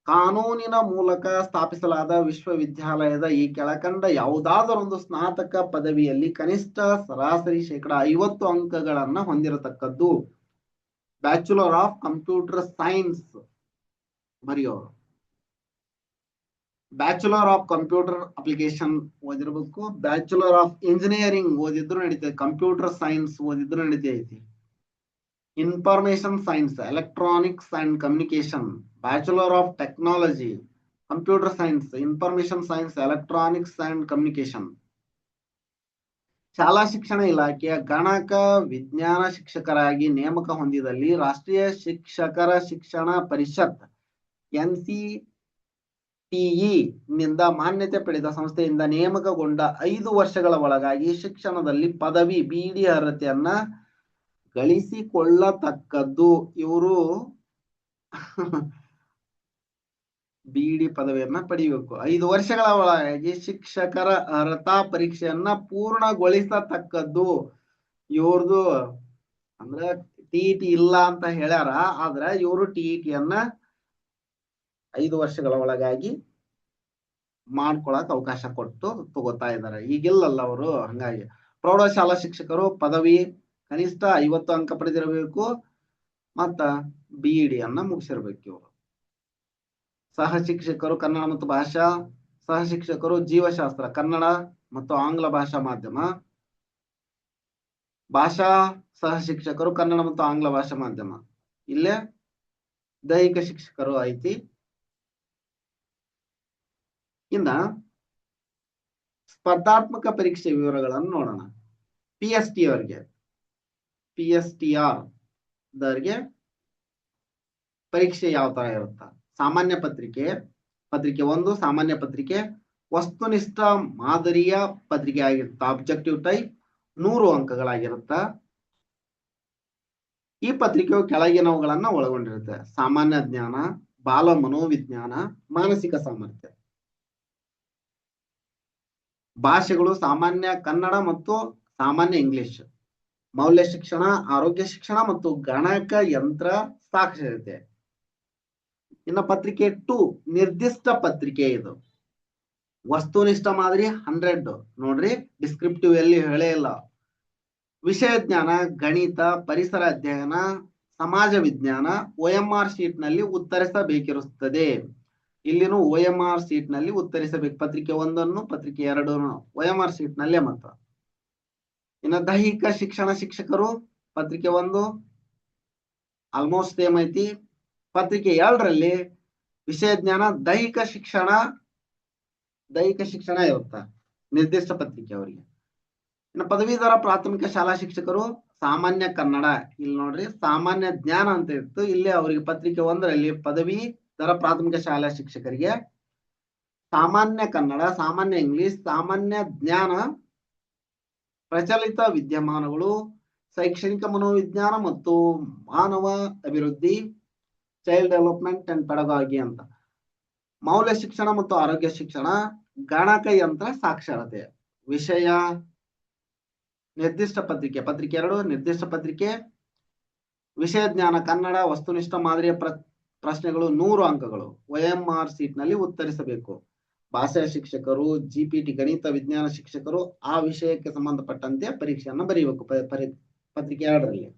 ಕಾನೂನಿನ ಮೂಲಕ ಸ್ಥಾಪಿಸಲಾದ ವಿಶ್ವವಿದ್ಯಾಲಯದ ಈ ಕೆಳಕಂಡ ಯಾವುದಾದರೊಂದು ಸ್ನಾತಕ ಪದವಿಯಲ್ಲಿ ಕನಿಷ್ಠ ಸರಾಸರಿ 50% ಅಂಕಗಳನ್ನ ಹೊಂದಿರತಕ್ಕದ್ದು. ಬ್ಯಾಚುಲರ್ ಆಫ್ ಕಂಪ್ಯೂಟರ್ ಸೈನ್ಸ್ ಬರೆಯೋರು, ಬ್ಯಾಚುಲರ್ ಆಫ್ ಕಂಪ್ಯೂಟರ್ ಅಪ್ಲಿಕೇಶನ್ ಓದಿರ್ಬೇಕು, ಬ್ಯಾಚುಲರ್ ಆಫ್ ಇಂಜಿನಿಯರಿಂಗ್ ಓದಿದ್ರು ನಡೀತೈತಿ, ಕಂಪ್ಯೂಟರ್ ಸೈನ್ಸ್ ಓದಿದ್ರು ನಡೀತೈತಿ, information science, electronics and communication, bachelor of technology, computer science, information science, electronics and communication. ಶಾಲಾ ಶಿಕ್ಷಣ ಇಲಾಖೆಯ ಗಣಕ ವಿಜ್ಞಾನ ಶಿಕ್ಷಕರಾಗಿ ನೇಮಕ ಹೊಂದಿದಲ್ಲಿ ರಾಷ್ಟ್ರೀಯ ಶಿಕ್ಷಕರ ಶಿಕ್ಷಣ ಪರಿಷತ್ NCTE ನಿಂದ ಮಾನ್ಯತೆ ಪಡೆದ ಸಂಸ್ಥೆಯಿಂದ ನೇಮಕಗೊಂಡ 5 ವರ್ಷಗಳ ಒಳಗಾಗಿ ಶಿಕ್ಷಣದಲ್ಲಿ ಪದವಿ BD ಅರ್ಹತೆಯನ್ನ ಗಳಿಸಿಕೊಳ್ಳತಕ್ಕದ್ದು. ಇವರು BD ಪದವಿಯನ್ನ ಪಡೆಯಬೇಕು. 5 ವರ್ಷಗಳ ಒಳಗಾಗಿ ಶಿಕ್ಷಕರ ಅರ್ಹತಾ ಪರೀಕ್ಷೆಯನ್ನ ಪೂರ್ಣಗೊಳಿಸತಕ್ಕದ್ದು. ಇವ್ರದು ಅಂದ್ರೆ TET ಇಲ್ಲ ಅಂತ ಹೇಳ್ಯಾರ, ಆದ್ರ ಇವರು TET-ಯನ್ನ 5 ವರ್ಷಗಳ ಒಳಗಾಗಿ ಮಾಡ್ಕೊಳಕ್ ಅವಕಾಶ ಕೊಟ್ಟು ತಗೋತಾ ಇದ್ದಾರೆ. ಈಗಿಲ್ಲಲ್ಲ ಅವರು. ಹಂಗಾಗಿ ಪ್ರೌಢಶಾಲಾ ಶಿಕ್ಷಕರು ಪದವಿ ಕನಿಷ್ಠ 50 ಅಂಕ ಪಡೆದಿರಬೇಕು, ಮತ್ತ BED ಅನ್ನ ಮುಗಿಸಿರ್ಬೇಕು ಇವರು. ಸಹ ಶಿಕ್ಷಕರು ಕನ್ನಡ ಮತ್ತು ಭಾಷಾ, ಸಹ ಶಿಕ್ಷಕರು ಜೀವಶಾಸ್ತ್ರ ಕನ್ನಡ ಮತ್ತು ಆಂಗ್ಲ ಭಾಷಾ ಮಾಧ್ಯಮ, ಭಾಷಾ ಸಹ ಶಿಕ್ಷಕರು ಕನ್ನಡ ಮತ್ತು ಆಂಗ್ಲ ಭಾಷಾ ಮಾಧ್ಯಮ. ಇಲ್ಲೇ ದೈಹಿಕ ಶಿಕ್ಷಕರು ಐತಿ. ಇನ್ನ ಸ್ಪರ್ಧಾತ್ಮಕ ಪರೀಕ್ಷೆ ವಿವರಗಳನ್ನು ನೋಡೋಣ. PSTR ದವರಿಗೆ ಪರೀಕ್ಷೆ ಯಾವ ತರ ಇರುತ್ತ? ಸಾಮಾನ್ಯ ಪತ್ರಿಕೆ 1 ಸಾಮಾನ್ಯ ಪತ್ರಿಕೆ ವಸ್ತುನಿಷ್ಠ ಮಾದರಿಯ ಪತ್ರಿಕೆ ಆಗಿರುತ್ತ. Objective type 100 ಅಂಕಗಳಾಗಿರುತ್ತ. ಈ ಪತ್ರಿಕೆಯು ಕೆಳಗಿನವುಗಳನ್ನ ಒಳಗೊಂಡಿರುತ್ತೆ: ಸಾಮಾನ್ಯ ಜ್ಞಾನ, ಬಾಲ ಮನೋವಿಜ್ಞಾನ, ಮಾನಸಿಕ ಸಾಮರ್ಥ್ಯ. ಭಾಷೆಗಳು ಸಾಮಾನ್ಯ ಕನ್ನಡ ಮತ್ತು ಸಾಮಾನ್ಯ ಇಂಗ್ಲಿಷ್, ಮೌಲ್ಯ ಶಿಕ್ಷಣ, ಆರೋಗ್ಯ ಶಿಕ್ಷಣ ಮತ್ತು ಗಣಕ ಯಂತ್ರ ಸಾಕ್ಷರತೆ. ಇನ್ನು ಪತ್ರಿಕೆ 2 ನಿರ್ದಿಷ್ಟ ಪತ್ರಿಕೆ. ಇದು ವಸ್ತುನಿಷ್ಠ ಮಾದರಿ 100 ನೋಡ್ರಿ, ಡಿಸ್ಕ್ರಿಪ್ಟಿವ್ ಎಲ್ಲಿ ಹೇಳೇ ಇಲ್ಲ. ವಿಷಯ ಜ್ಞಾನ, ಗಣಿತ, ಪರಿಸರ ಅಧ್ಯಯನ, ಸಮಾಜ ವಿಜ್ಞಾನ OMR ಶೀಟ್ ನಲ್ಲಿ ಉತ್ತರಿಸಬೇಕಿರುತ್ತದೆ. ಇಲ್ಲಿನೂ OMR ಶೀಟ್ ನಲ್ಲಿ ಉತ್ತರಿಸಬೇಕು. ಪತ್ರಿಕೆ 1 ಪತ್ರಿಕೆ 2 OMR ಶೀಟ್ ನಲ್ಲೇ ಮತ್ತ. ಇನ್ನು ದೈಹಿಕ ಶಿಕ್ಷಣ ಶಿಕ್ಷಕರು ಪತ್ರಿಕೆ 1 ಆಲ್ಮೋಸ್ಟ್ ಸೇಮ್ ಐತಿ. ಪತ್ರಿಕೆ 2ರಲ್ಲಿ ವಿಷಯ ಜ್ಞಾನ, ದೈಹಿಕ ಶಿಕ್ಷಣ ಇರುತ್ತ, ನಿರ್ದಿಷ್ಟ ಪತ್ರಿಕೆ ಅವರಿಗೆ. ಇನ್ನು ಪದವೀಧರ ಪ್ರಾಥಮಿಕ ಶಾಲಾ ಶಿಕ್ಷಕರು ಸಾಮಾನ್ಯ ಕನ್ನಡ. ಇಲ್ಲಿ ನೋಡ್ರಿ ಸಾಮಾನ್ಯ ಜ್ಞಾನ ಅಂತ ಇತ್ತು, ಇಲ್ಲಿ ಅವರಿಗೆ ಪತ್ರಿಕೆ 1ರಲ್ಲಿ ಪದವೀಧರ ಪ್ರಾಥಮಿಕ ಶಾಲಾ ಶಿಕ್ಷಕರಿಗೆ ಸಾಮಾನ್ಯ ಕನ್ನಡ, ಸಾಮಾನ್ಯ ಇಂಗ್ಲಿಷ್, ಸಾಮಾನ್ಯ ಜ್ಞಾನ, ಪ್ರಚಲಿತ ವಿದ್ಯಮಾನಗಳು, ಶೈಕ್ಷಣಿಕ ಮನೋವಿಜ್ಞಾನ ಮತ್ತು ಮಾನವ ಅಭಿವೃದ್ಧಿ, ಚೈಲ್ಡ್ ಡೆವಲಪ್ಮೆಂಟ್ ಅಂಡ್ ಪೆಡಗಾಗಿ ಅಂತ. ಮೌಲ್ಯ ಶಿಕ್ಷಣ ಮತ್ತು ಆರೋಗ್ಯ ಶಿಕ್ಷಣ, ಗಣಕ ಯಂತ್ರ ಸಾಕ್ಷರತೆ. ವಿಷಯ ನಿರ್ದಿಷ್ಟ ಪತ್ರಿಕೆ 2 ನಿರ್ದಿಷ್ಟ ಪತ್ರಿಕೆ ವಿಷಯ ಜ್ಞಾನ ಕನ್ನಡ ವಸ್ತುನಿಷ್ಠ ಮಾದರಿಯ ಪ್ರಶ್ನೆಗಳು 100 ಅಂಕಗಳು OMR ಶೀಟ್ ನಲ್ಲಿ ಉತ್ತರಿಸಬೇಕು. ಭಾಷಾ ಶಿಕ್ಷಕರು GPT ಗಣಿತ ವಿಜ್ಞಾನ ಶಿಕ್ಷಕರು ಆ ವಿಷಯಕ್ಕೆ ಸಂಬಂಧಪಟ್ಟಂತೆ ಪರೀಕ್ಷೆಯನ್ನು ಬರೆಯಬೇಕು ಪತ್ರಿಕೆ 2ರಲ್ಲಿ.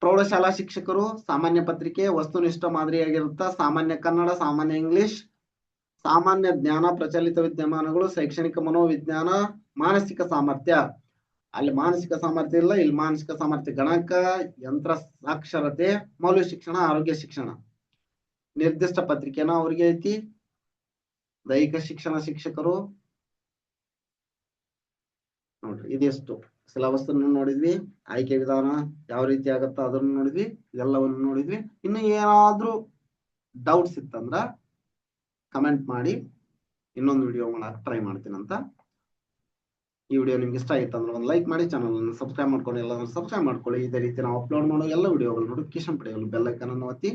ಪ್ರೌಢಶಾಲಾ ಶಿಕ್ಷಕರು ಸಾಮಾನ್ಯ ಪತ್ರಿಕೆ ವಸ್ತುನಿಷ್ಠ ಮಾದರಿಯಾಗಿರುತ್ತ, ಸಾಮಾನ್ಯ ಕನ್ನಡ, ಸಾಮಾನ್ಯ ಇಂಗ್ಲಿಷ್, ಸಾಮಾನ್ಯ ಜ್ಞಾನ, ಪ್ರಚಲಿತ ವಿದ್ಯಮಾನಗಳು, ಶೈಕ್ಷಣಿಕ ಮನೋವಿಜ್ಞಾನ, ಮಾನಸಿಕ ಸಾಮರ್ಥ್ಯ. ಅಲ್ಲಿ ಮಾನಸಿಕ ಸಾಮರ್ಥ್ಯ ಇಲ್ಲ, ಇಲ್ಲಿ ಮಾನಸಿಕ ಸಾಮರ್ಥ್ಯ, ಗಣಕ ಯಂತ್ರ ಸಾಕ್ಷರತೆ, ಮೌಲ್ಯ ಶಿಕ್ಷಣ, ಆರೋಗ್ಯ ಶಿಕ್ಷಣ. ನಿರ್ದಿಷ್ಟ ಪತ್ರಿಕೆನ ಅವ್ರಿಗೆ ಐತಿ. ದೈಹಿಕ ಶಿಕ್ಷಣ ಶಿಕ್ಷಕರು ನೋಡ್ರಿ ಇದೆಷ್ಟು ಸಿಲೆಬಸ್ ಅನ್ನು ನೋಡಿದ್ವಿ, ಆಯ್ಕೆ ವಿಧಾನ ಯಾವ ರೀತಿ ಆಗತ್ತ ಅದನ್ನು ನೋಡಿದ್ವಿ, ಎಲ್ಲವನ್ನು ನೋಡಿದ್ವಿ. ಇನ್ನು ಏನಾದ್ರೂ ಡೌಟ್ಸ್ ಇತ್ತಂದ್ರ ಕಮೆಂಟ್ ಮಾಡಿ, ಇನ್ನೊಂದು ವಿಡಿಯೋ ಮಾಡಕ್ ಟ್ರೈ ಮಾಡ್ತೀನಂತ. ಈ ವಿಡಿಯೋ ನಿಮ್ಗೆ ಇಷ್ಟ ಆಯ್ತು ಅಂದ್ರೆ ಒಂದು ಲೈಕ್ ಮಾಡಿ, ಚಾನಲ್ ಅನ್ನು ಸಬ್ಸ್ಕ್ರೈಬ್ ಮಾಡ್ಕೊಂಡು ಎಲ್ಲರೂ ಸಬ್ಸ್ಕ್ರೈಬ್ ಮಾಡ್ಕೊಳ್ಳಿ. ಇದೇ ರೀತಿ ನಾವು ಅಪ್ಲೋಡ್ ಮಾಡೋ ಎಲ್ಲ ವಿಡಿಯೋಗಳು ನೋಟಿಫಿಕೇಶನ್ ಪಡೆಯಲು ಬೆಲ್ ಐಕಾನ್ ಅನ್ನು ಒತ್ತಿ.